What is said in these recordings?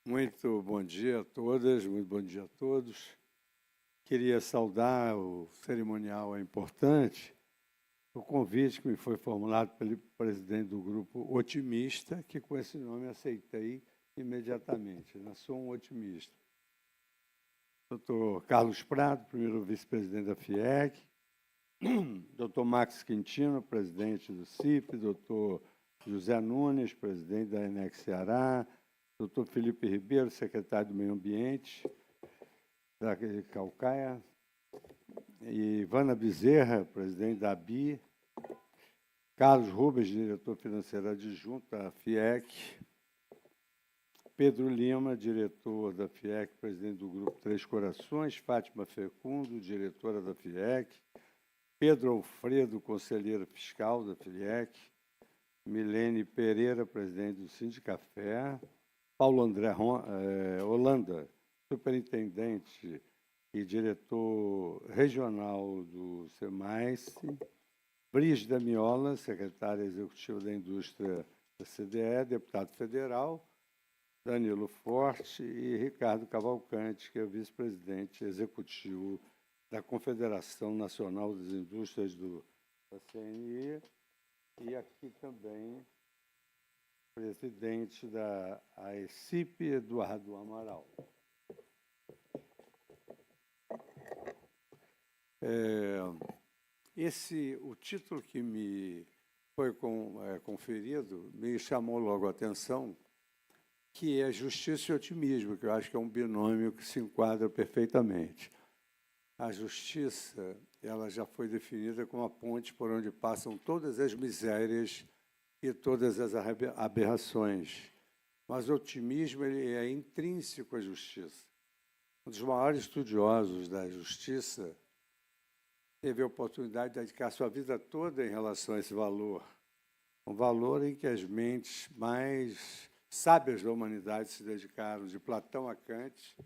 Muito bom dia a todas, muito bom dia a todos. Queria saudar o cerimonial importante, o convite que me foi formulado pelo presidente do grupo Otimista, que com esse nome aceitei imediatamente. Eu sou um otimista. Dr. Carlos Prado, primeiro vice-presidente da FIEC, Dr. Max Quintino, presidente do CIP, Dr. José Nunes, presidente da ENEC Ceará, Dr. Felipe Ribeiro, secretário do Meio Ambiente, da Calcaia, e Ivana Bezerra, presidente da ABI, Carlos Rubens, diretor financeiro adjunto da FIEC, Pedro Lima, diretor da FIEC, presidente do Grupo Três Corações, Fátima Fecundo, diretora da FIEC, Pedro Alfredo, conselheiro fiscal da FIEC, Milene Pereira, presidente do Sindicafé, Paulo André Holanda, superintendente e diretor regional do SEMAIS, Brígida Miola, secretária executiva da Indústria da CDE, deputado federal, Danilo Forte e Ricardo Cavalcante, que é vice-presidente executivo da Confederação Nacional das Indústrias da CNI, e aqui também presidente da AECIP, Eduardo Amaral. O título que me foi conferido me chamou logo a atenção, que é Justiça e Otimismo, que eu acho que é um binômio que se enquadra perfeitamente. A justiça, ela já foi definida como a ponte por onde passam todas as misérias e todas as aberrações. Mas o otimismo ele é intrínseco à justiça. Um dos maiores estudiosos da justiça teve a oportunidade de dedicar sua vida toda em relação a esse valor. Um valor em que as mentes mais sábias da humanidade se dedicaram, de Platão a Kant,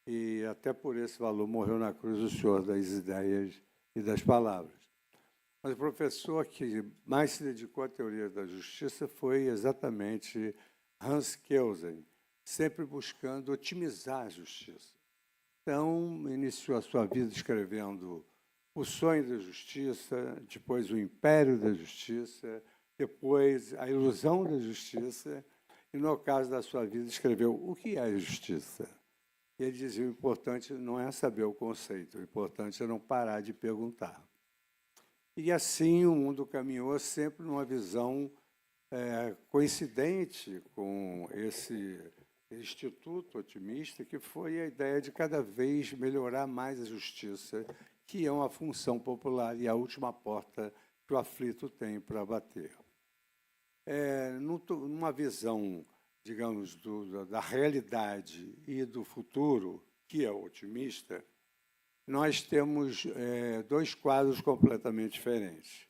e até por esse valor morreu na cruz o senhor das ideias e das palavras. Mas o professor que mais se dedicou à teoria da justiça foi exatamente Hans Kelsen, sempre buscando otimizar a justiça. Então, iniciou a sua vida escrevendo O Sonho da Justiça, depois O Império da Justiça, depois A Ilusão da Justiça, e, no caso da sua vida, escreveu O que é a Justiça? E ele dizia, o importante não é saber o conceito, o importante é não parar de perguntar. E assim o mundo caminhou sempre numa visão coincidente com esse instituto otimista, que foi a ideia de cada vez melhorar mais a justiça, que é uma função popular e a última porta que o aflito tem para bater. Numa visão, digamos, da realidade e do futuro, que é otimista, nós temos dois quadros completamente diferentes.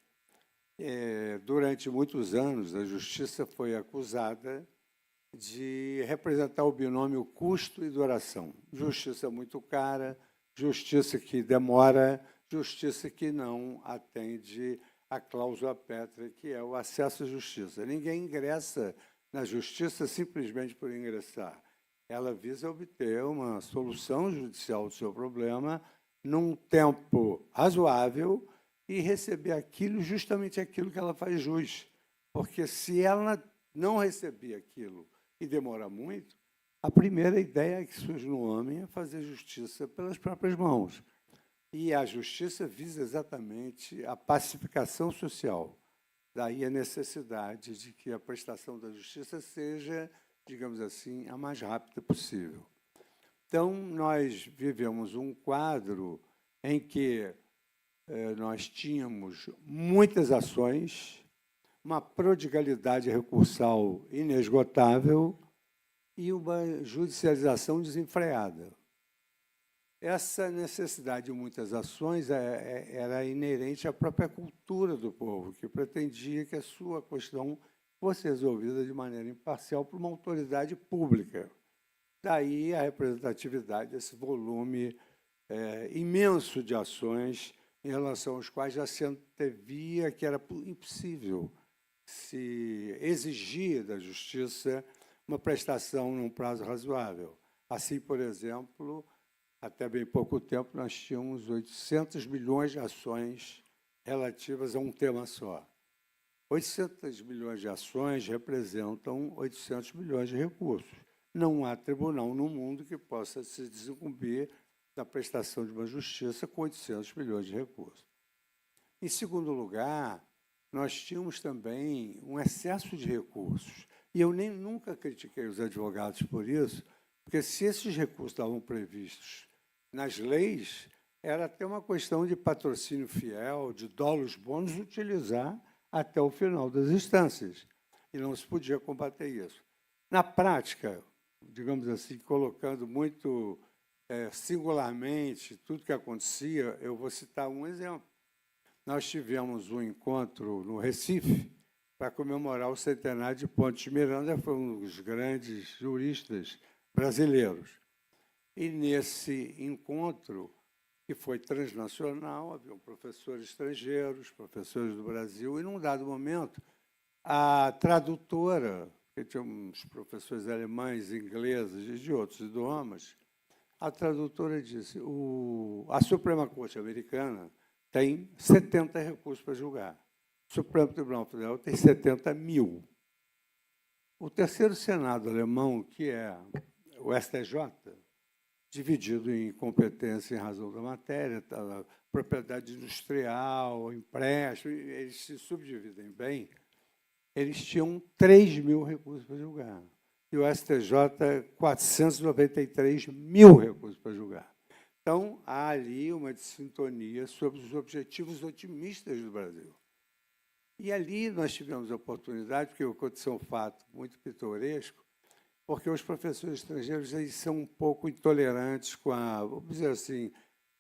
Durante muitos anos, a justiça foi acusada de representar o binômio custo e duração. Justiça muito cara, justiça que demora, justiça que não atende à cláusula pétrea, que é o acesso à justiça. Ninguém ingressa na justiça simplesmente por ingressar. Ela visa obter uma solução judicial do seu problema num tempo razoável e receber justamente aquilo que ela faz jus. Porque se ela não receber aquilo e demorar muito, a primeira ideia que surge no homem é fazer justiça pelas próprias mãos. E a justiça visa exatamente a pacificação social. Daí a necessidade de que a prestação da justiça seja, digamos assim, a mais rápida possível. Então, nós vivemos um quadro em que nós tínhamos muitas ações, uma prodigalidade recursal inesgotável e uma judicialização desenfreada. Essa necessidade de muitas ações era inerente à própria cultura do povo, que pretendia que a sua questão fosse resolvida de maneira imparcial por uma autoridade pública. Daí a representatividade desse volume imenso de ações em relação aos quais já se antevia que era impossível se exigir da justiça uma prestação num prazo razoável. Assim, por exemplo, até bem pouco tempo, nós tínhamos 800 milhões de ações relativas a um tema só. 800 milhões de ações representam 800 milhões de recursos. Não há tribunal no mundo que possa se desincumbir da prestação de uma justiça com 800 milhões de recursos. Em segundo lugar, nós tínhamos também um excesso de recursos. E eu nunca critiquei os advogados por isso, porque se esses recursos estavam previstos nas leis, era até uma questão de patrocínio fiel, de dólares bônus, utilizar até o final das instâncias. E não se podia combater isso. Na prática, digamos assim, colocando muito singularmente tudo que acontecia, eu vou citar um exemplo. Nós tivemos um encontro no Recife para comemorar o centenário de Pontes de Miranda, foi um dos grandes juristas brasileiros. E, nesse encontro, que foi transnacional, haviam professores estrangeiros, professores do Brasil, e, num dado momento, a tradutora, que tinha uns professores alemães, ingleses e de outros idiomas, a tradutora disse, a Suprema Corte Americana tem 70 recursos para julgar. O Supremo Tribunal Federal tem 70 mil. O terceiro Senado alemão, que é o STJ, dividido em competência em razão da matéria, propriedade industrial, empréstimo, eles se subdividem bem, eles tinham 3 mil recursos para julgar. E o STJ, 493 mil recursos para julgar. Então, há ali uma sintonia sobre os objetivos otimistas do Brasil. E ali nós tivemos a oportunidade, porque aconteceu um fato muito pitoresco, porque os professores estrangeiros eles são um pouco intolerantes com a, vamos dizer assim,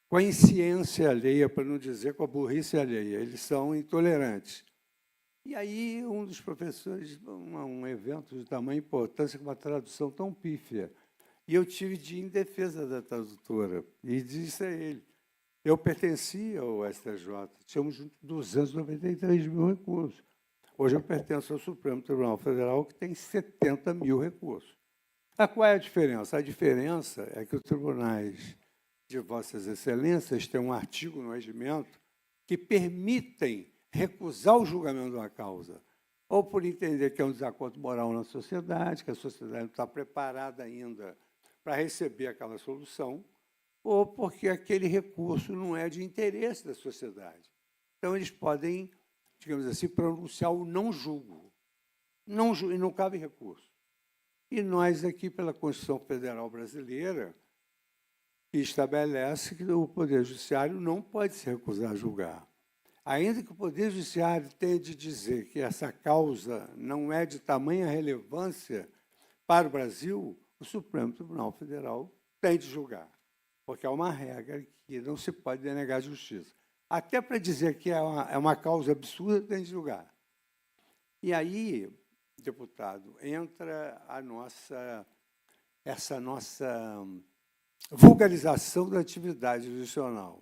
com a insciência alheia, para não dizer com a burrice alheia. Eles são intolerantes. E aí um dos professores, um evento de tamanha importância, com uma tradução tão pífia, e eu tive de ir em defesa da tradutora, e disse a ele, eu pertencia ao STJ, tínhamos 293 mil recursos. Hoje eu pertenço ao Supremo Tribunal Federal, que tem 70 mil recursos. Qual é a diferença? A diferença é que os tribunais de Vossas Excelências têm um artigo no regimento que permitem recusar o julgamento de uma causa, ou por entender que é um desacordo moral na sociedade, que a sociedade não está preparada ainda para receber aquela solução, ou porque aquele recurso não é de interesse da sociedade. Então, eles podem, digamos assim, pronunciar o não julgo. E não cabe recurso. E nós aqui, pela Constituição Federal Brasileira, que estabelece que o Poder Judiciário não pode se recusar a julgar. Ainda que o Poder Judiciário tenha de dizer que essa causa não é de tamanha relevância para o Brasil, o Supremo Tribunal Federal tem de julgar, porque é uma regra que não se pode denegar a justiça. Até para dizer que é uma causa absurda, tem de julgar. E aí, deputado, entra essa nossa vulgarização da atividade judicial.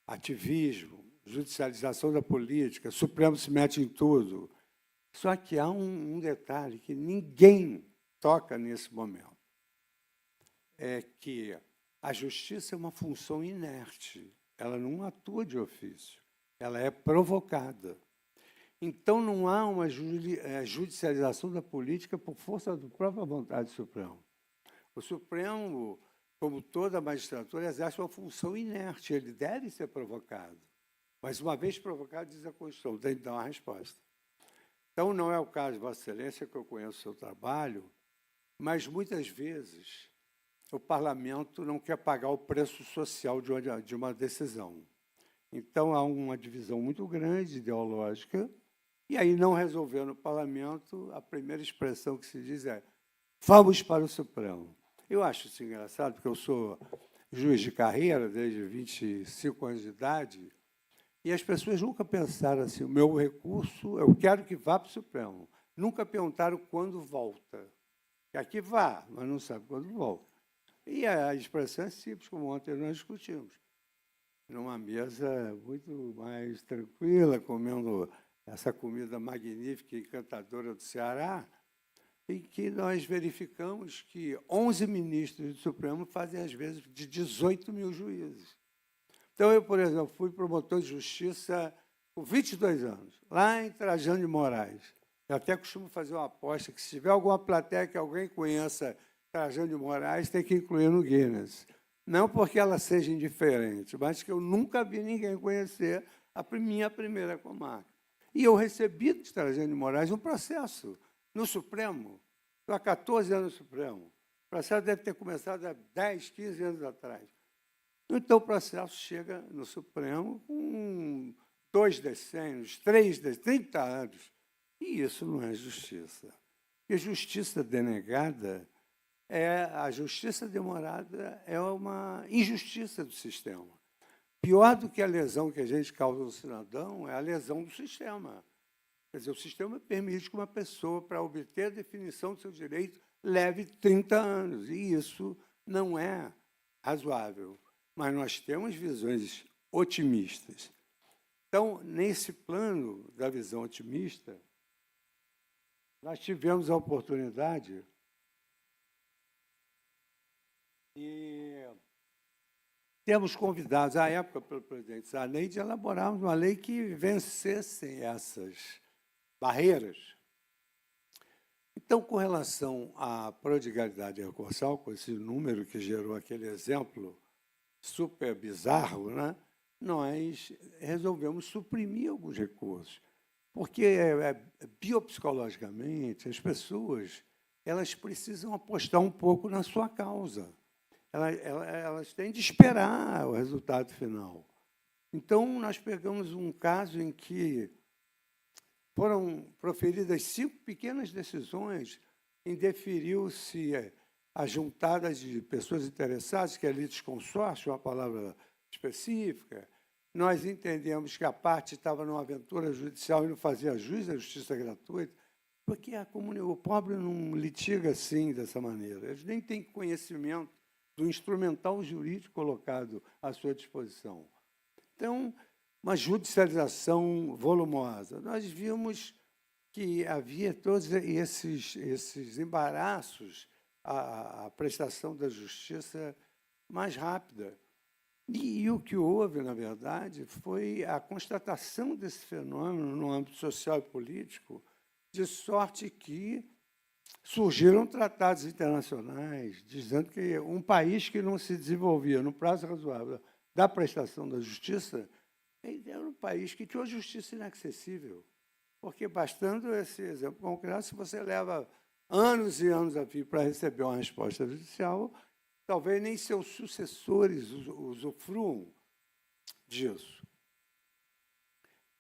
Ativismo, judicialização da política, o Supremo se mete em tudo. Só que há um detalhe que ninguém toca nesse momento. É que a justiça é uma função inerte, ela não atua de ofício, ela é provocada. Então, não há uma judicialização da política por força da própria vontade do Supremo. O Supremo, como toda a magistratura, exerce uma função inerte, ele deve ser provocado. Mas, uma vez provocado, diz a Constituição, tem que dar uma resposta. Então, não é o caso de Vossa Excelência, que eu conheço o seu trabalho, mas, muitas vezes, o parlamento não quer pagar o preço social de uma decisão. Então, há uma divisão muito grande, ideológica, e aí, não resolvendo o parlamento, a primeira expressão que se diz é vamos para o Supremo. Eu acho isso engraçado, porque eu sou juiz de carreira desde 25 anos de idade, e as pessoas nunca pensaram assim, o meu recurso, eu quero que vá para o Supremo. Nunca perguntaram quando volta. Que aqui vá, mas não sabe quando volta. E a expressão é simples, como ontem nós discutimos. Numa mesa muito mais tranquila, comendo essa comida magnífica e encantadora do Ceará, em que nós verificamos que 11 ministros do Supremo fazem, às vezes, de 18 mil juízes. Então, eu, por exemplo, fui promotor de justiça com 22 anos, lá em Trajano de Moraes. Eu até costumo fazer uma aposta que, se tiver alguma plateia que alguém conheça Trajano de Moraes, tem que incluir no Guinness. Não porque ela seja indiferente, mas que eu nunca vi ninguém conhecer a minha primeira comarca. E eu recebi de Trajano de Moraes um processo no Supremo. Estou há 14 anos no Supremo. O processo deve ter começado há 10, 15 anos atrás. Então, o processo chega no Supremo com 2 decênios, 3 decênios, 30 anos. E isso não é justiça. Porque justiça denegada, a justiça demorada é uma injustiça do sistema. Pior do que a lesão que a gente causa no cidadão é a lesão do sistema. Quer dizer, o sistema permite que uma pessoa, para obter a definição do seu direito, leve 30 anos. E isso não é razoável. Mas nós temos visões otimistas. Então, nesse plano da visão otimista, nós tivemos a oportunidade e temos convidados, à época, pelo presidente Sarney, de elaborarmos uma lei que vencesse essas barreiras. Então, com relação à prodigalidade recursal, com esse número que gerou aquele exemplo super bizarro, né, nós resolvemos suprimir alguns recursos, porque biopsicologicamente as pessoas elas precisam apostar um pouco na sua causa. Elas têm de esperar o resultado final. Então, nós pegamos um caso em que foram proferidas 5 pequenas decisões, indeferiu-se a juntada de pessoas interessadas, que é litisconsórcio, uma palavra específica. Nós entendemos que a parte estava numa aventura judicial e não fazia jus à justiça gratuita, porque o pobre não litiga assim, dessa maneira. Eles nem têm conhecimento do instrumental jurídico colocado à sua disposição. Então, uma judicialização volumosa. Nós vimos que havia todos esses embaraços à prestação da justiça mais rápida. E o que houve, na verdade, foi a constatação desse fenômeno no âmbito social e político, de sorte que surgiram tratados internacionais dizendo que um país que não se desenvolvia no prazo razoável da prestação da justiça era um país que tinha uma justiça inacessível. Porque, bastando esse exemplo concreto, se você leva anos e anos a fio para receber uma resposta judicial, talvez nem seus sucessores usufruam disso.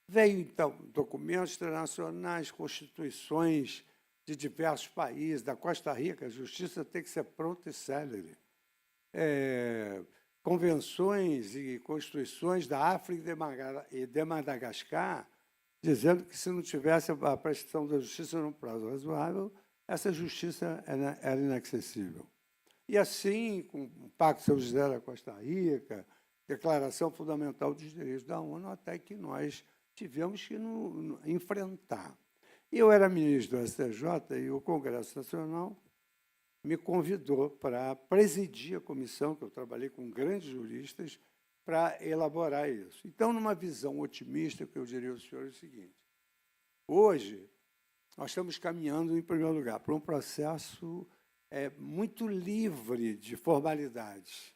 Veio, então, documentos internacionais, constituições de diversos países, da Costa Rica, a justiça tem que ser pronta e célere. Convenções e constituições da África e de Madagascar, dizendo que, se não tivesse a prestação da justiça num prazo razoável, essa justiça era inacessível. E assim, com o Pacto São José da Costa Rica, Declaração Fundamental dos Direitos da ONU, até que nós tivemos que enfrentar. Eu era ministro do STJ e o Congresso Nacional me convidou para presidir a comissão, que eu trabalhei com grandes juristas, para elaborar isso. Então, numa visão otimista, o que eu diria ao senhor é o seguinte: hoje, nós estamos caminhando, em primeiro lugar, para um processo muito livre de formalidades.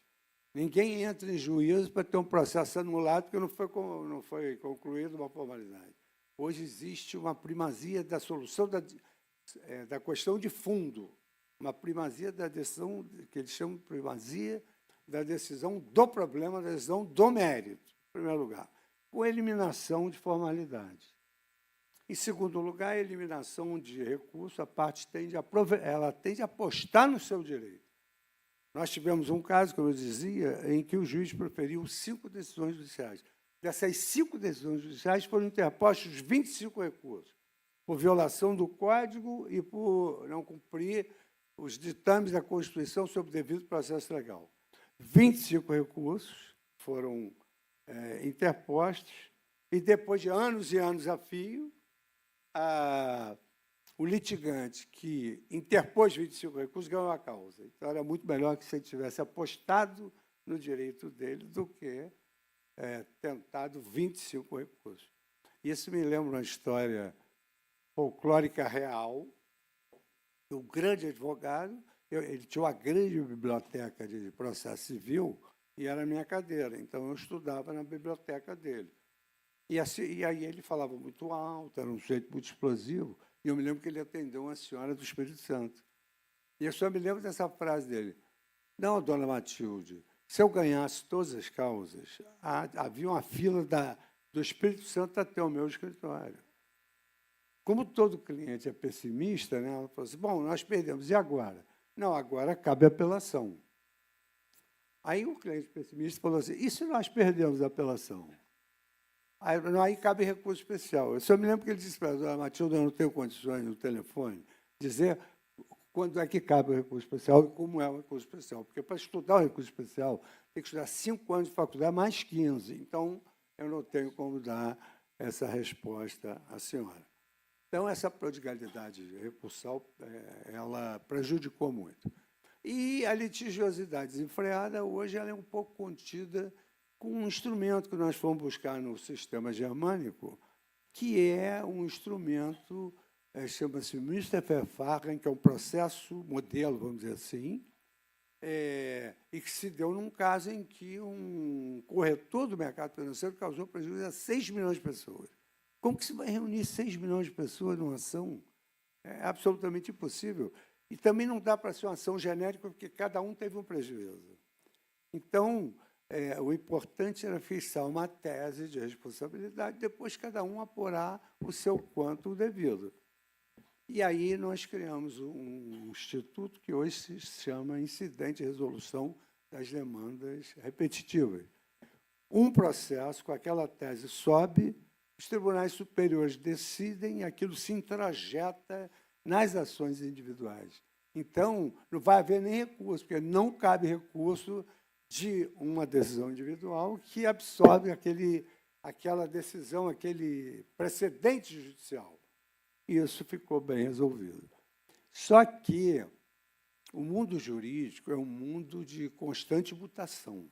Ninguém entra em juízo para ter um processo anulado porque não foi concluído uma formalidade. Hoje existe uma primazia da solução da questão de fundo, uma primazia da decisão, que eles chamam de primazia da decisão do problema, da decisão do mérito, em primeiro lugar, com eliminação de formalidades. Em segundo lugar, a eliminação de recurso, a parte tende a apostar no seu direito. Nós tivemos um caso, como eu dizia, em que o juiz proferiu 5 decisões judiciais. Dessas 5 decisões judiciais foram interpostos 25 recursos, por violação do Código e por não cumprir os ditames da Constituição sobre o devido processo legal. 25 recursos foram interpostos, e depois de anos e anos a fio, o litigante que interpôs 25 recursos ganhou a causa. Então, era muito melhor que se ele tivesse apostado no direito dele do que tentado 25 recursos. Isso me lembra uma história folclórica real. O grande advogado, ele tinha uma grande biblioteca de processo civil e era a minha cadeira, então eu estudava na biblioteca dele. E aí ele falava muito alto, era um sujeito muito explosivo, e eu me lembro que ele atendeu uma senhora do Espírito Santo. E eu só me lembro dessa frase dele: não, dona Matilde, se eu ganhasse todas as causas, havia uma fila do Espírito Santo até o meu escritório. Como todo cliente é pessimista, né, ela falou assim, bom, nós perdemos, e agora? Não, agora cabe apelação. Aí o cliente pessimista falou assim, e se nós perdemos a apelação? Aí cabe recurso especial. Eu só me lembro que ele disse para a Matilde, eu não tenho condições no telefone, dizer quando é que cabe o recurso especial e como é o recurso especial. Porque para estudar o recurso especial, tem que estudar 5 anos de faculdade, mais 15. Então, eu não tenho como dar essa resposta à senhora. Então, essa prodigalidade recursal, ela prejudicou muito. E a litigiosidade desenfreada, hoje, ela é um pouco contida com um instrumento que nós fomos buscar no sistema germânico, que é um instrumento, chama-se Müsterverfahren, que é um processo modelo, vamos dizer assim, e que se deu num caso em que um corretor do mercado financeiro causou prejuízo a 6 milhões de pessoas. Como que se vai reunir 6 milhões de pessoas numa ação? É absolutamente impossível. E também não dá para ser uma ação genérica, porque cada um teve um prejuízo. Então, o importante era fixar uma tese de responsabilidade, depois cada um apurar o seu quanto devido. E aí nós criamos um instituto que hoje se chama Incidente de Resolução das Demandas Repetitivas. Um processo com aquela tese sobe, os tribunais superiores decidem e aquilo se introjeta nas ações individuais. Então, não vai haver nem recurso, porque não cabe recurso de uma decisão individual que absorve aquela decisão, aquele precedente judicial. E isso ficou bem resolvido. Só que o mundo jurídico é um mundo de constante mutação.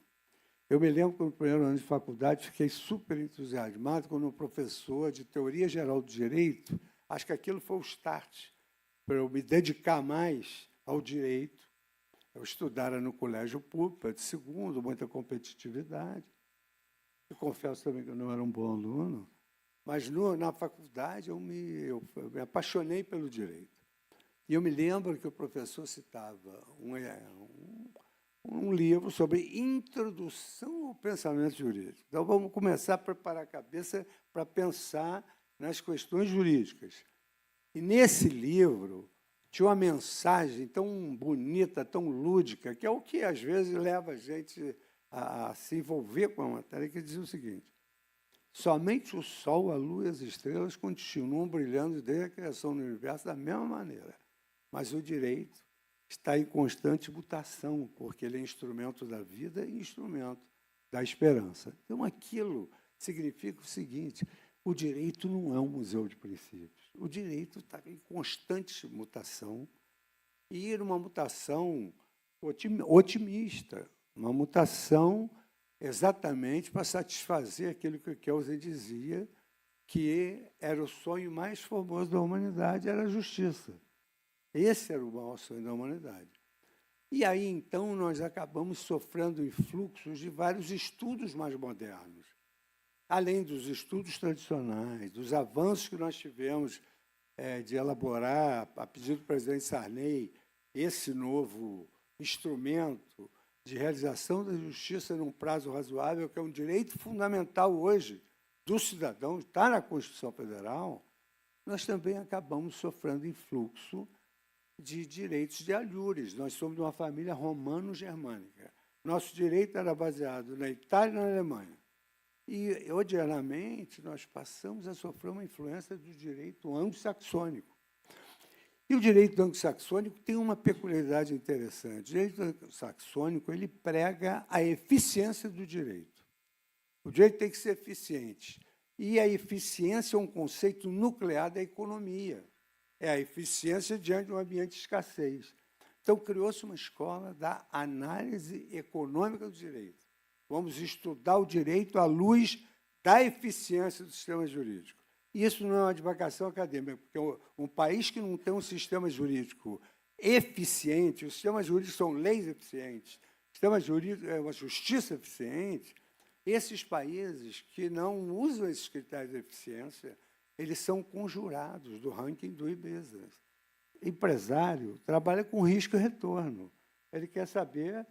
Eu me lembro que no primeiro ano de faculdade fiquei super entusiasmado quando um professor de Teoria Geral do Direito, acho que aquilo foi o start para eu me dedicar mais ao direito. Eu estudara no colégio público, de segundo, muita competitividade. Eu confesso também que eu não era um bom aluno, mas na faculdade eu me apaixonei pelo direito. E eu me lembro que o professor citava um livro sobre introdução ao pensamento jurídico. Então, vamos começar a preparar a cabeça para pensar nas questões jurídicas. E, nesse livro, tinha uma mensagem tão bonita, tão lúdica, que é o que, às vezes, leva a gente a se envolver com a matéria, que dizia o seguinte: somente o Sol, a Lua e as estrelas continuam brilhando desde a criação do universo da mesma maneira. Mas o direito está em constante mutação, porque ele é instrumento da vida e instrumento da esperança. Então, aquilo significa o seguinte: o direito não é um museu de princípios. O direito está em constante mutação, e numa mutação otimista, uma mutação exatamente para satisfazer aquilo que Kelsen dizia, que era o sonho mais formoso da humanidade, era a justiça. Esse era o maior sonho da humanidade. E aí, então, nós acabamos sofrendo influxos de vários estudos mais modernos, além dos estudos tradicionais, dos avanços que nós tivemos de elaborar, a pedido do presidente Sarney, esse novo instrumento de realização da justiça num prazo razoável, que é um direito fundamental hoje do cidadão, está na Constituição Federal. Nós também acabamos sofrendo influxo de direitos de alhures. Nós somos de uma família romano-germânica. Nosso direito era baseado na Itália e na Alemanha. E, odiernamente, nós passamos a sofrer uma influência do direito anglo-saxônico. E o direito anglo-saxônico tem uma peculiaridade interessante. O direito anglo-saxônico ele prega a eficiência do direito. O direito tem que ser eficiente. E a eficiência é um conceito nuclear da economia. é a eficiência diante de um ambiente de escassez. Então, criou-se uma escola da análise econômica do direito. Vamos estudar o direito à luz da eficiência do sistema jurídico. Isso não é uma divagação acadêmica, porque um país que não tem um sistema jurídico eficiente, os sistemas jurídicos são leis eficientes, o sistema jurídico é uma justiça eficiente, esses países que não usam esses critérios de eficiência, eles são conjurados do ranking do e-business. Empresário trabalha com risco e retorno. Ele quer saber,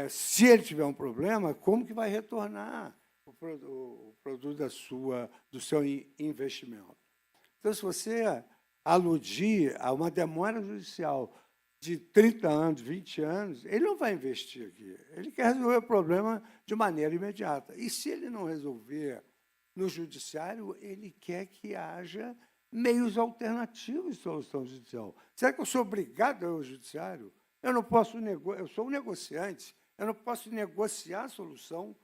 se ele tiver um problema, como que vai retornar o produto do seu investimento. Então, se você aludir a uma demora judicial de 30 anos, 20 anos, ele não vai investir aqui. Ele quer resolver o problema de maneira imediata. E, se ele não resolver no judiciário, ele quer que haja meios alternativos de solução judicial. Será que eu sou obrigado ao judiciário? Eu não posso eu sou um negociante, eu não posso negociar a solução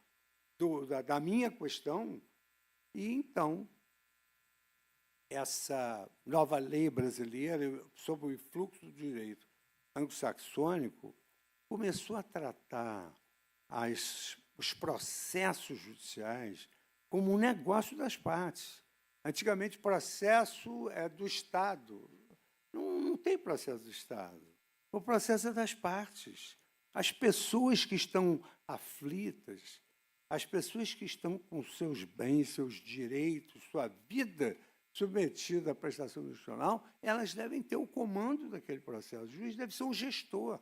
da minha questão. E, então, essa nova lei brasileira sobre o influxo do direito anglo-saxônico começou a tratar os processos judiciais como um negócio das partes. Antigamente, o processo é do Estado. Não tem processo do Estado. O processo é das partes. As pessoas que estão aflitas, as pessoas que estão com seus bens, seus direitos, sua vida submetida à prestação jurisdicional, elas devem ter o comando daquele processo. O juiz deve ser um gestor.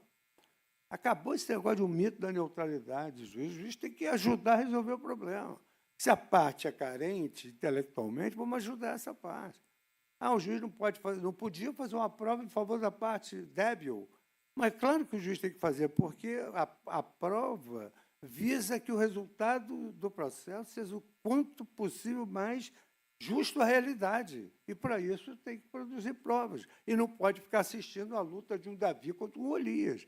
Acabou esse negócio de um mito da neutralidade. O juiz tem que ajudar a resolver o problema. Se a parte é carente intelectualmente, vamos ajudar essa parte. O juiz não podia fazer uma prova em favor da parte débil. Mas claro que o juiz tem que fazer, porque a prova visa que o resultado do processo seja o quanto possível mais justo à realidade. E, para isso, tem que produzir provas. E não pode ficar assistindo à luta de um Davi contra um Golias.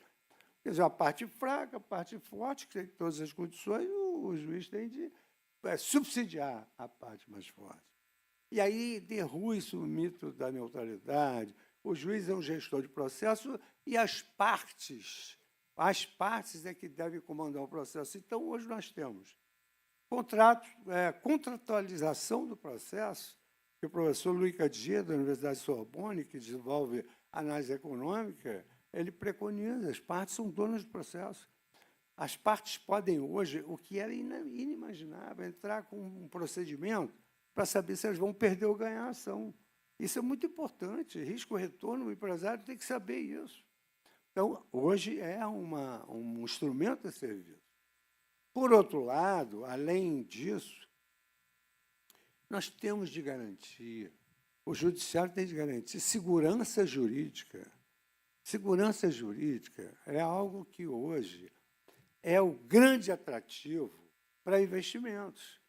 Quer dizer, a parte fraca, a parte forte, que tem todas as condições, o juiz tem de subsidiar a parte mais forte. E aí derrui-se o mito da neutralidade. O juiz é um gestor de processo e as partes é que devem comandar o processo. Então, hoje nós temos contratualização do processo, que o professor Luiz Cadier, da Universidade de Sorbonne, que desenvolve análise econômica, ele preconiza, as partes são donas do processo. As partes podem hoje, o que era inimaginável, entrar com um procedimento para saber se elas vão perder ou ganhar a ação. Isso é muito importante. Risco-retorno, o empresário tem que saber isso. Então, hoje é um instrumento a serviço. Por outro lado, além disso, nós temos de garantir, o judiciário tem de garantir segurança jurídica. Segurança jurídica é algo que hoje é o grande atrativo para investimentos.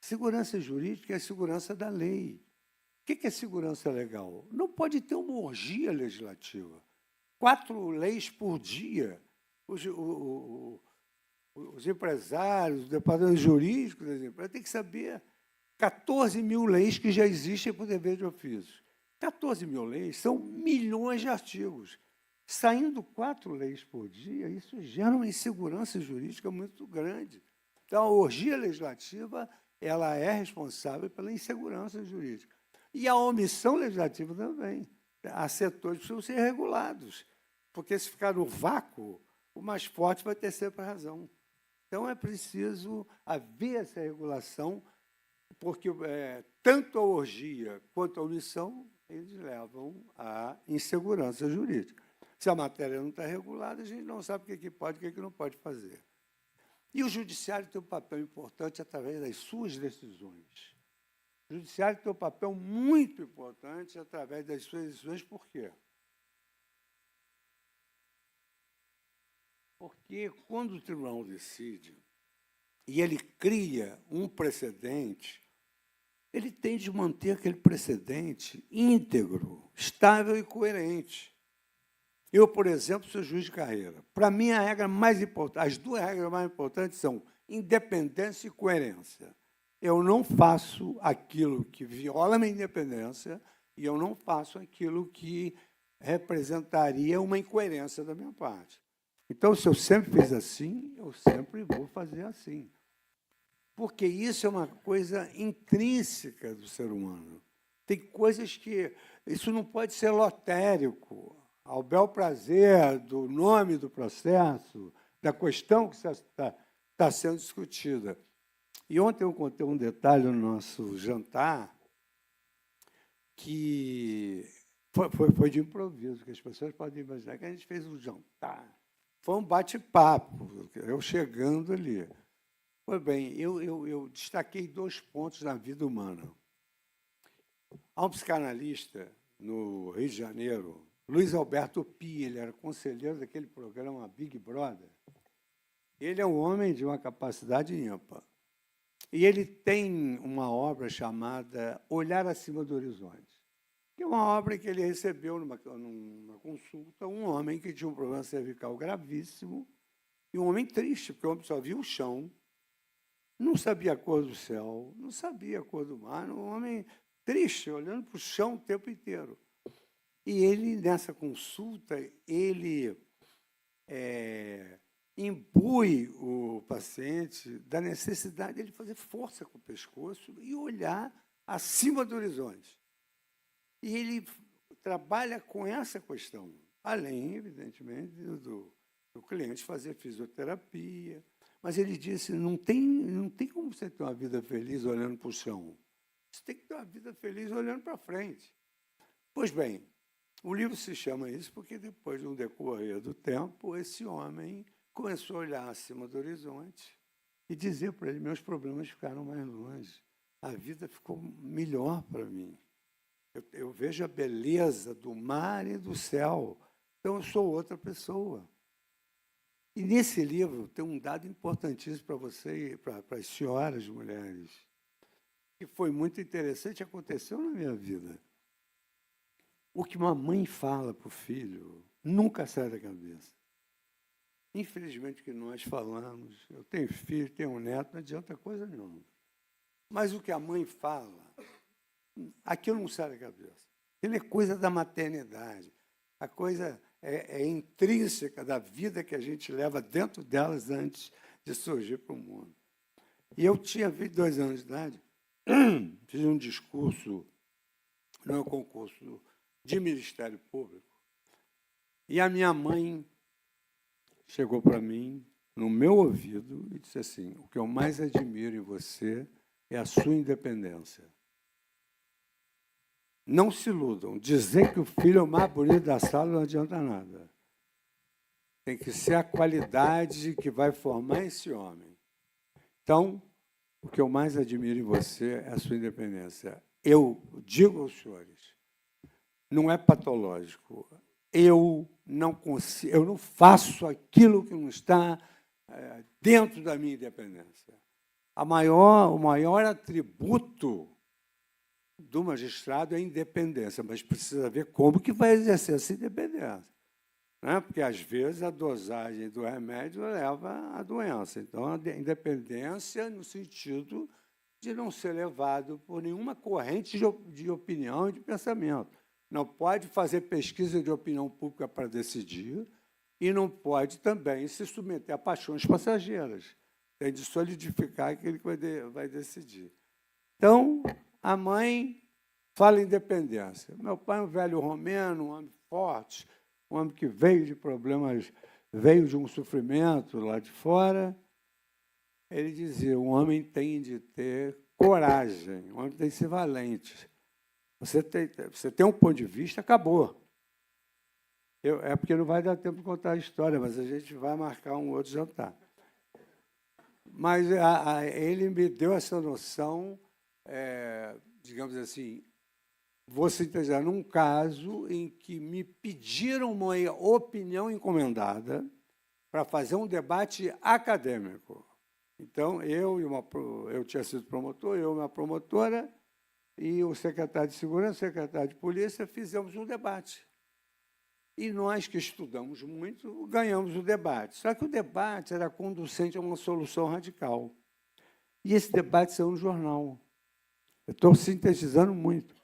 Segurança jurídica é a segurança da lei. O que é segurança legal? Não pode ter uma orgia legislativa. 4 leis por dia. Os empresários, os departamentos jurídicos das empresas têm que saber 14 mil leis que já existem por dever de ofício. 14 mil leis são milhões de artigos. Saindo 4 leis por dia, isso gera uma insegurança jurídica muito grande. Então, a orgia legislativa ela é responsável pela insegurança jurídica. E a omissão legislativa também. Há setores que precisam ser regulados, porque, se ficar no vácuo, o mais forte vai ter sempre a razão. Então, é preciso haver essa regulação, porque tanto a orgia quanto a omissão eles levam à insegurança jurídica. Se a matéria não está regulada, a gente não sabe o que pode e o que não pode fazer. E o judiciário tem um papel importante através das suas decisões. O judiciário tem um papel muito importante através das suas decisões. Por quê? Porque, quando o tribunal decide e ele cria um precedente, ele tem de manter aquele precedente íntegro, estável e coerente. Eu, por exemplo, sou juiz de carreira. Para mim, a regra mais importante, as 2 regras mais importantes são independência e coerência. Eu não faço aquilo que viola a minha independência e eu não faço aquilo que representaria uma incoerência da minha parte. Então, se eu sempre fiz assim, eu sempre vou fazer assim. Porque isso é uma coisa intrínseca do ser humano. Tem coisas que... Isso não pode ser lotérico, ao bel prazer do nome do processo, da questão que está sendo discutida. E ontem eu contei um detalhe no nosso jantar que foi de improviso, que as pessoas podem imaginar que a gente fez um jantar. Foi um bate-papo, eu chegando ali. Pois bem, eu destaquei 2 pontos na vida humana. Há um psicanalista no Rio de Janeiro, Luiz Alberto Pia, ele era conselheiro daquele programa Big Brother. Ele é um homem de uma capacidade ímpar. E ele tem uma obra chamada Olhar Acima do Horizonte, que é uma obra que ele recebeu numa consulta um homem que tinha um problema cervical gravíssimo e um homem triste, porque o homem só via o chão, não sabia a cor do céu, não sabia a cor do mar, um homem triste, olhando para o chão o tempo inteiro. E ele, nessa consulta, ele imbui o paciente da necessidade de ele fazer força com o pescoço e olhar acima do horizonte. E ele trabalha com essa questão, além, evidentemente, do cliente fazer fisioterapia. Mas ele disse, não tem como você ter uma vida feliz olhando para o chão. Você tem que ter uma vida feliz olhando para frente. Pois bem, o livro se chama isso porque, depois de um decorrer do tempo, esse homem começou a olhar acima do horizonte e dizer para ele, meus problemas ficaram mais longe, a vida ficou melhor para mim. Eu vejo a beleza do mar e do céu, então eu sou outra pessoa. E nesse livro tem um dado importantíssimo para você, para as senhoras mulheres, que foi muito interessante, aconteceu na minha vida. O que uma mãe fala para o filho nunca sai da cabeça. Infelizmente, o que nós falamos, eu tenho filho, tenho um neto, não adianta coisa nenhuma. Mas o que a mãe fala, aquilo não sai da cabeça. Ele é coisa da maternidade. A coisa é intrínseca da vida que a gente leva dentro delas antes de surgir para o mundo. E eu tinha 22 anos de idade, fiz um discurso no concurso de Ministério Público, e a minha mãe chegou para mim, no meu ouvido, e disse assim, o que eu mais admiro em você é a sua independência. Não se iludam. Dizer que o filho é o mais bonito da sala não adianta nada. Tem que ser a qualidade que vai formar esse homem. Então, o que eu mais admiro em você é a sua independência. Eu digo aos senhores, não é patológico. Eu não consigo, eu não faço aquilo que não está dentro da minha independência. O maior atributo do magistrado é a independência, mas precisa ver como que vai exercer essa independência. Né? Porque, às vezes, a dosagem do remédio leva à doença. Então, a independência no sentido de não ser levado por nenhuma corrente de opinião e de pensamento. Não pode fazer pesquisa de opinião pública para decidir e não pode também se submeter a paixões passageiras. Tem de solidificar aquele que vai decidir. Então, a mãe fala independência. Meu pai é um velho romeno, um homem forte, um homem que veio de problemas, veio de um sofrimento lá de fora. Ele dizia, um homem tem de ter coragem, um homem tem de ser valente. Você tem um ponto de vista, acabou. É porque não vai dar tempo de contar a história, mas a gente vai marcar um outro jantar. Mas ele me deu essa noção, digamos assim, vou sintetizar, num caso em que me pediram uma opinião encomendada para fazer um debate acadêmico. Então, eu tinha sido promotor, eu e uma promotora, e o secretário de Segurança, o secretário de Polícia, fizemos um debate. E nós que estudamos muito, ganhamos o debate. Só que o debate era conducente a uma solução radical. E esse debate saiu no jornal. Eu estou sintetizando muito.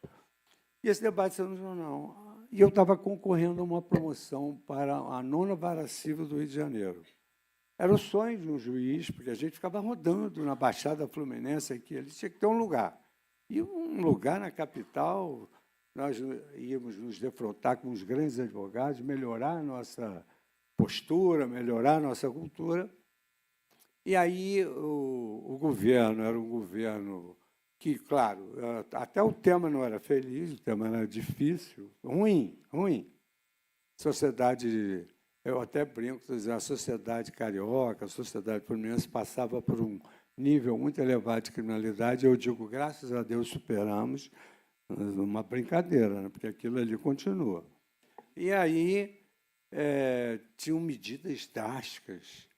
E esse debate saiu no jornal. E eu estava concorrendo a uma promoção para a 9ª Vara Civil do Rio de Janeiro. Era o sonho de um juiz, porque a gente ficava rodando na Baixada Fluminense aqui, ele tinha que ter um lugar. E um lugar na capital, nós íamos nos defrontar com os grandes advogados, melhorar a nossa postura, melhorar a nossa cultura. E aí o governo era um governo que, claro, até o tema não era feliz, o tema era difícil, ruim. Sociedade, eu até brinco, a sociedade carioca, a sociedade fluminense passava por um nível muito elevado de criminalidade. Eu digo, graças a Deus, superamos, uma brincadeira, né? Porque aquilo ali continua. E aí tinham medidas drásticas.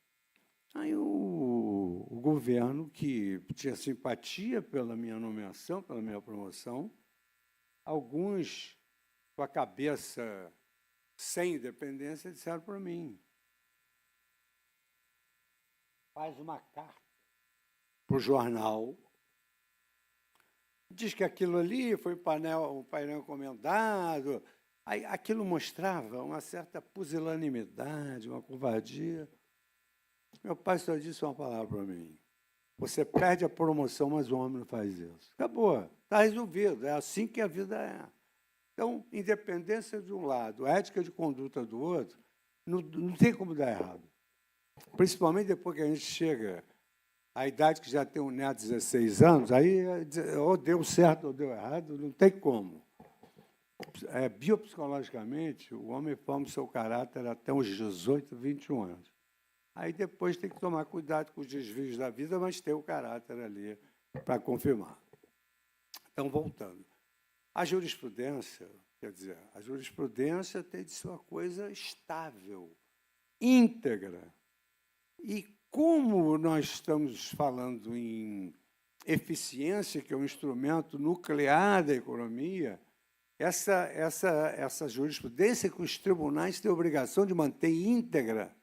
Aí o governo, que tinha simpatia pela minha nomeação, pela minha promoção, alguns com a cabeça sem independência disseram para mim: faz uma carta para o jornal, diz que aquilo ali foi um painel encomendado. Aí, aquilo mostrava uma certa pusilanimidade, uma covardia. Meu pai só disse uma palavra para mim: você perde a promoção, mas o homem não faz isso. Acabou, está resolvido, é assim que a vida é. Então, independência de um lado, ética de conduta do outro, não tem como dar errado. Principalmente depois que a gente chega à idade que já tem um neto de 16 anos, aí ou deu certo ou deu errado, não tem como. Biopsicologicamente, o homem forma o seu caráter até uns 18, 21 anos. Aí depois tem que tomar cuidado com os desvios da vida, mas ter o caráter ali para confirmar. Então, voltando. A jurisprudência, quer dizer, a jurisprudência tem de ser uma coisa estável, íntegra. E como nós estamos falando em eficiência, que é um instrumento nuclear da economia, essa jurisprudência que os tribunais têm a obrigação de manter íntegra,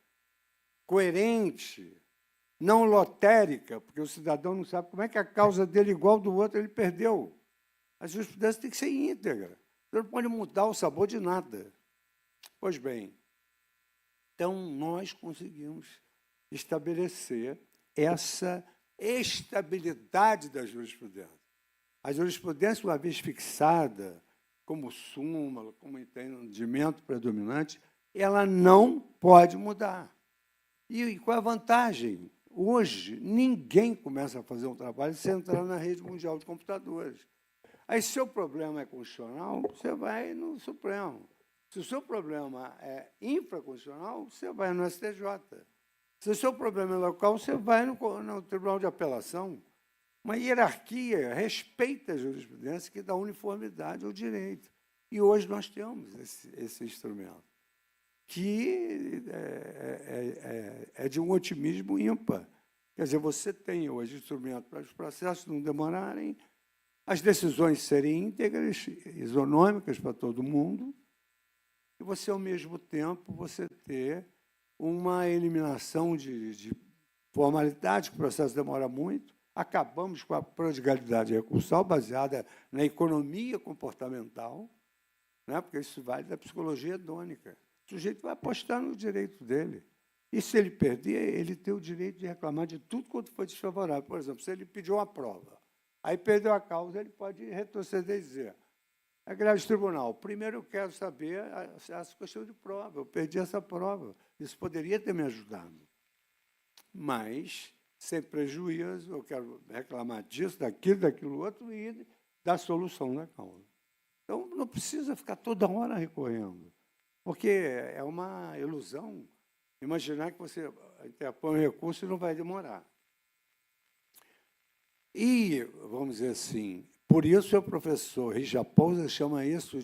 coerente, não lotérica, porque o cidadão não sabe como é que a causa dele igual do outro ele perdeu. A jurisprudência tem que ser íntegra. Você não pode mudar o sabor de nada. Pois bem, então nós conseguimos estabelecer essa estabilidade da jurisprudência. A jurisprudência, uma vez fixada como súmula, como entendimento predominante, ela não pode mudar. E qual é a vantagem? Hoje, ninguém começa a fazer um trabalho sem entrar na rede mundial de computadores. Aí, se o seu problema é constitucional, você vai no Supremo. Se o seu problema é infraconstitucional, você vai no STJ. Se o seu problema é local, você vai no Tribunal de Apelação. Uma hierarquia respeita a jurisprudência que dá uniformidade ao direito. E hoje nós temos esse instrumento, que é de um otimismo ímpar. Quer dizer, você tem hoje instrumento para os processos não demorarem, as decisões serem íntegras, isonômicas para todo mundo, e você, ao mesmo tempo, você ter uma eliminação de formalidade, que o processo demora muito. Acabamos com a prodigalidade recursal, baseada na economia comportamental, né? Porque isso vale da psicologia hedônica. O sujeito vai apostar no direito dele. E, se ele perder, ele tem o direito de reclamar de tudo quanto foi desfavorável. Por exemplo, se ele pediu uma prova, aí perdeu a causa, ele pode retroceder e dizer: é grave de tribunal, primeiro eu quero saber essa questão de prova, eu perdi essa prova, isso poderia ter me ajudado. Mas, sem prejuízo, eu quero reclamar disso, daquilo outro, e da solução da causa. Então, não precisa ficar toda hora recorrendo, porque é uma ilusão imaginar que você interpõe um recurso e não vai demorar. E, vamos dizer assim, por isso o professor Rijapouza chama isso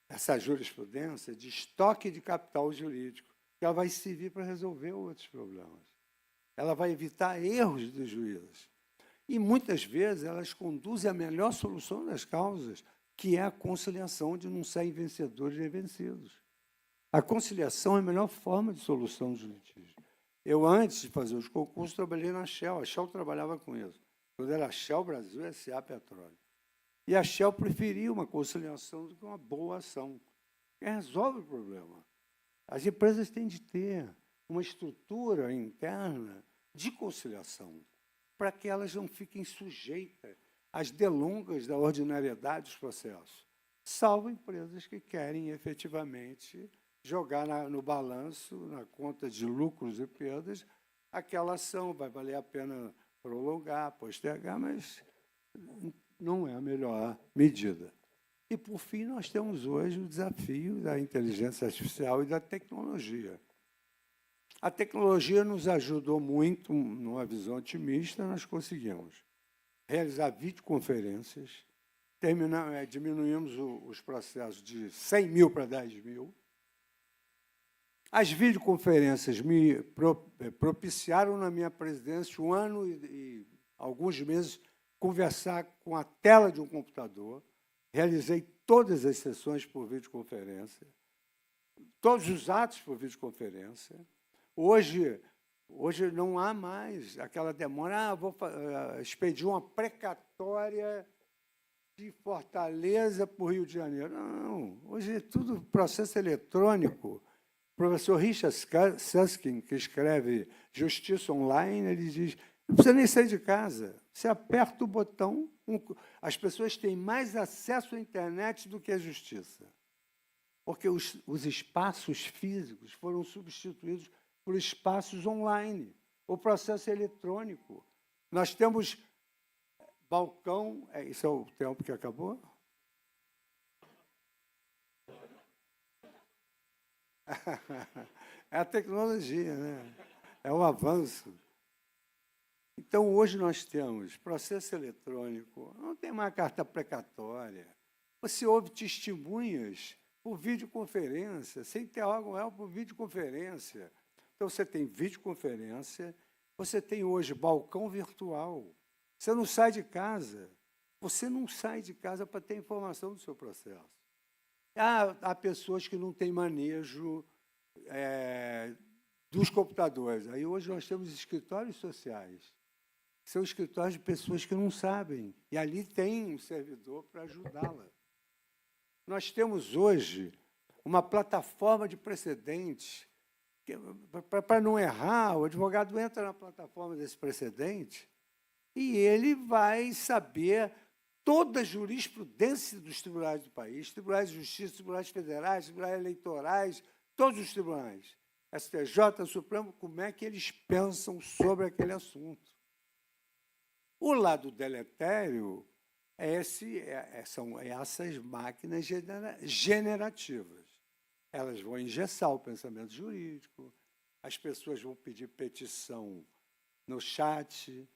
essa jurisprudência, de estoque de capital jurídico, que ela vai servir para resolver outros problemas. Ela vai evitar erros dos juízes. E, muitas vezes, elas conduzem à melhor solução das causas, que é a conciliação, de não sair vencedores nem vencidos. A conciliação é a melhor forma de solução dos litígios. Eu, antes de fazer os concursos, trabalhei na Shell. A Shell trabalhava com isso. Quando era Shell Brasil, SA Petróleo. E a Shell preferia uma conciliação do que uma boa ação. E resolve o problema. As empresas têm de ter uma estrutura interna de conciliação, para que elas não fiquem sujeitas às delongas da ordinariedade dos processos, salvo empresas que querem efetivamente jogar no balanço, na conta de lucros e perdas, aquela ação. Vai valer a pena prolongar, postergar, mas não é a melhor medida. E, por fim, nós temos hoje o desafio da inteligência artificial e da tecnologia. A tecnologia nos ajudou muito, numa visão otimista, nós conseguimos realizar videoconferências, diminuímos os processos de 100 mil para 10 mil. As videoconferências me propiciaram, na minha presidência, 1 ano e alguns meses, conversar com a tela de um computador. Realizei todas as sessões por videoconferência, todos os atos por videoconferência. Hoje não há mais aquela demora, vou expedir uma precatória de Fortaleza para o Rio de Janeiro. Não, hoje é tudo processo eletrônico. O professor Richard Susskind, que escreve Justiça Online, ele diz, não precisa nem sair de casa, você aperta o botão, as pessoas têm mais acesso à internet do que à justiça, porque os espaços físicos foram substituídos por espaços online, o processo eletrônico. Nós temos balcão, isso é o tempo que acabou? É a tecnologia, né? É o avanço. Então, hoje nós temos processo eletrônico, não tem mais carta precatória. Você ouve testemunhas por videoconferência, você interroga ela por videoconferência. Então, você tem videoconferência, você tem hoje balcão virtual. Você não sai de casa. Você não sai de casa para ter informação do seu processo. Há pessoas que não têm manejo dos computadores. Aí, hoje, nós temos escritórios sociais. São escritórios de pessoas que não sabem. E ali tem um servidor para ajudá-la. Nós temos hoje uma plataforma de precedentes. Para não errar, o advogado entra na plataforma desse precedente e ele vai saber toda a jurisprudência dos tribunais do país, tribunais de justiça, tribunais federais, tribunais eleitorais, todos os tribunais, STJ, Supremo, como é que eles pensam sobre aquele assunto. O lado deletério são essas máquinas generativas. Elas vão engessar o pensamento jurídico, as pessoas vão pedir petição no chat,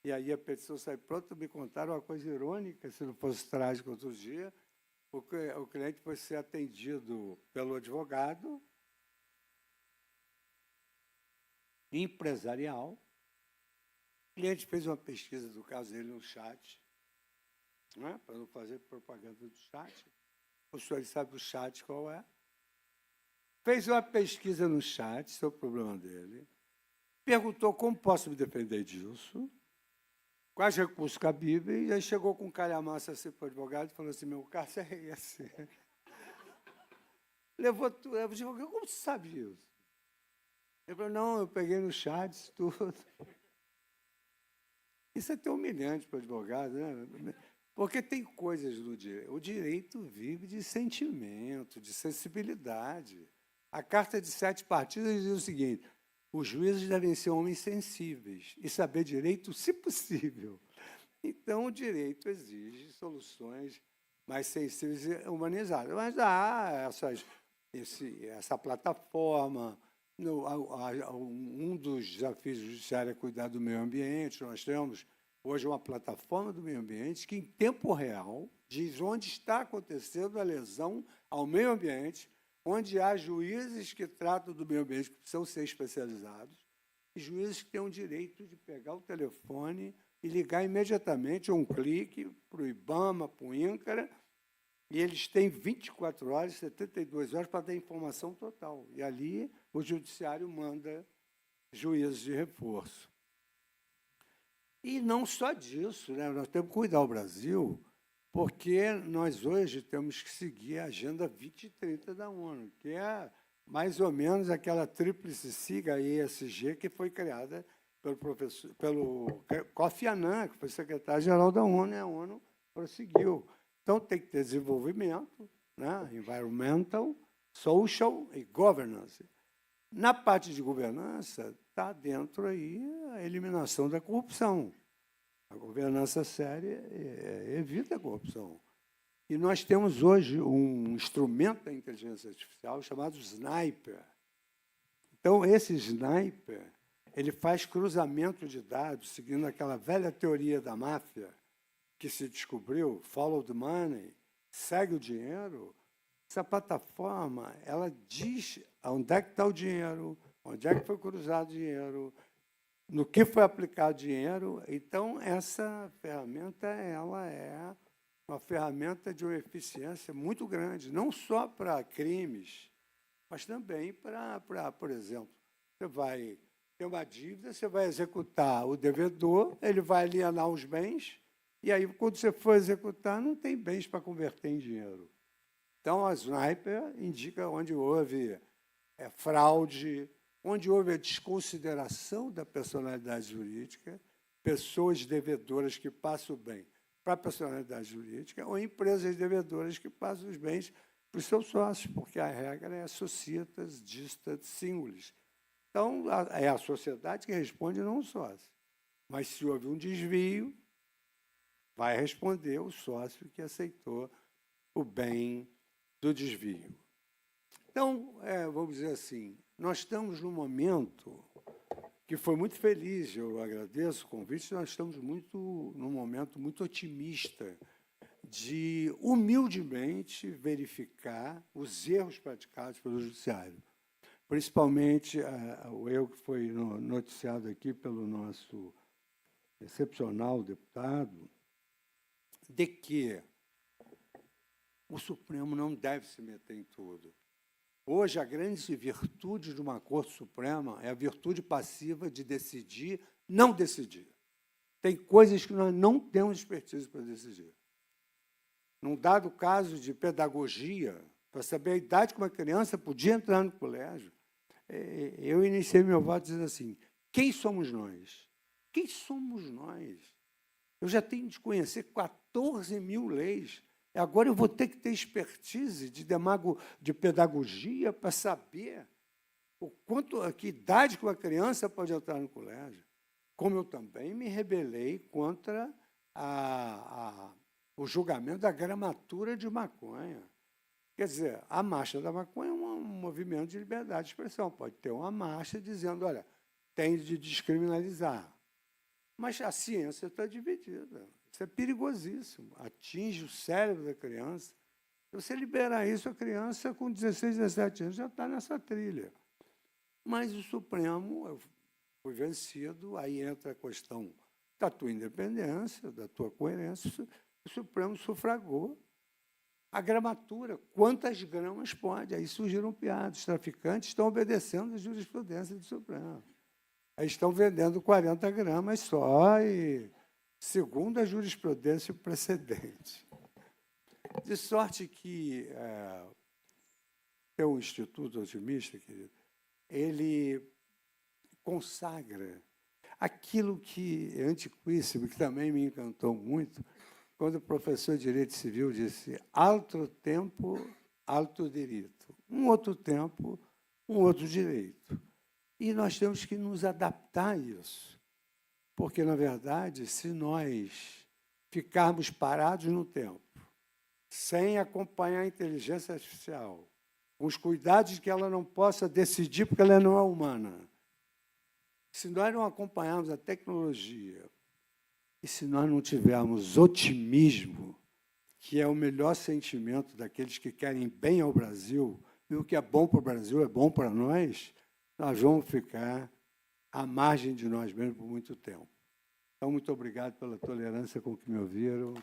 e aí a petição sai pronta. Me contaram uma coisa irônica, se não fosse trágico outro dia, porque o cliente foi ser atendido pelo advogado empresarial. O cliente fez uma pesquisa do caso dele no chat, né, para não fazer propaganda do chat. O senhor sabe do chat qual é? Fez uma pesquisa no chat sobre o problema dele, perguntou como posso me defender disso, quais recursos cabíveis, e aí chegou com um calhamaço assim para o advogado e falou assim, meu caso é esse. Levou tudo. Eu disse, como você sabe disso? Ele falou, não, eu peguei no chat tudo. Isso é tão humilhante para o advogado, né? Porque tem coisas no direito. O direito vive de sentimento, de sensibilidade. A Carta de 7 Partidas diz o seguinte, os juízes devem ser homens sensíveis e saber direito, se possível. Então, o direito exige soluções mais sensíveis e humanizadas. Mas há essa plataforma. Um dos desafios do judiciário é cuidar do meio ambiente. Nós temos hoje uma plataforma do meio ambiente que, em tempo real, diz onde está acontecendo a lesão ao meio ambiente, onde há juízes que tratam do meio ambiente, que precisam ser especializados, e juízes que têm o direito de pegar o telefone e ligar imediatamente, um clique, para o IBAMA, para o INCRA, e eles têm 24 horas, 72 horas para dar informação total. E ali o judiciário manda juízes de reforço. E não só disso, né? Nós temos que cuidar. O Brasil porque nós hoje temos que seguir a Agenda 2030 da ONU, que é mais ou menos aquela tríplice sigla ESG que foi criada pelo Kofi Annan, que foi secretário-geral da ONU, e a ONU prosseguiu. Então, tem que ter desenvolvimento, né? Environmental, social e governance. Na parte de governança, está dentro aí a eliminação da corrupção. A governança séria evita a corrupção. E nós temos hoje um instrumento da inteligência artificial chamado Sniper. Então, esse Sniper, ele faz cruzamento de dados, seguindo aquela velha teoria da máfia que se descobriu, follow the money, segue o dinheiro. Essa plataforma, ela diz onde é que está o dinheiro, onde é que foi cruzado o dinheiro, no que foi aplicado o dinheiro. Então, essa ferramenta ela é uma ferramenta de uma eficiência muito grande, não só para crimes, mas também para, por exemplo, você vai ter uma dívida, você vai executar o devedor, ele vai alienar os bens, e aí, quando você for executar, não tem bens para converter em dinheiro. Então, a Sniper indica onde houve fraude, onde houve a desconsideração da personalidade jurídica, pessoas devedoras que passam o bem para a personalidade jurídica, ou empresas devedoras que passam os bens para os seus sócios, porque a regra é societas distat singulis. Então, é a sociedade que responde, não o sócio. Mas, se houve um desvio, vai responder o sócio que aceitou o bem do desvio. Então, vamos dizer assim, nós estamos num momento que foi muito feliz, eu agradeço o convite, nós estamos num momento muito otimista de, humildemente, verificar os erros praticados pelo Judiciário. Principalmente o erro que foi noticiado aqui pelo nosso excepcional deputado, de que o Supremo não deve se meter em tudo. Hoje, a grande virtude de uma Corte Suprema é a virtude passiva de decidir, não decidir. Tem coisas que nós não temos expertise para decidir. Num dado caso de pedagogia, para saber a idade que uma criança podia entrar no colégio, eu iniciei meu voto dizendo assim, quem somos nós? Quem somos nós? Eu já tenho de conhecer 14 mil leis. Agora eu vou ter que ter expertise de pedagogia para saber que idade que uma criança pode entrar no colégio. Como eu também me rebelei contra o julgamento da gramatura de maconha. Quer dizer, a marcha da maconha é um movimento de liberdade de expressão. Pode ter uma marcha dizendo, olha, tem de descriminalizar. Mas a ciência está dividida. Isso é perigosíssimo. Atinge o cérebro da criança. Se você liberar isso, a criança, com 16, 17 anos, já está nessa trilha. Mas o Supremo foi vencido, aí entra a questão da tua independência, da tua coerência. O Supremo sufragou a gramatura. Quantas gramas pode? Aí surgiram piadas. Os traficantes estão obedecendo a jurisprudência do Supremo. Aí estão vendendo 40 gramas só, e segundo a jurisprudência precedente. De sorte que o Instituto Otimista, querido, ele consagra aquilo que é antiquíssimo, que também me encantou muito, quando o professor de Direito Civil disse altro tempo, alto direito. Um outro tempo, um outro direito. E nós temos que nos adaptar a isso. Porque, na verdade, se nós ficarmos parados no tempo, sem acompanhar a inteligência artificial, com os cuidados de que ela não possa decidir porque ela não é humana, se nós não acompanharmos a tecnologia e se nós não tivermos otimismo, que é o melhor sentimento daqueles que querem bem ao Brasil, e o que é bom para o Brasil é bom para nós vamos ficar à margem de nós mesmos por muito tempo. Então, muito obrigado pela tolerância com que me ouviram.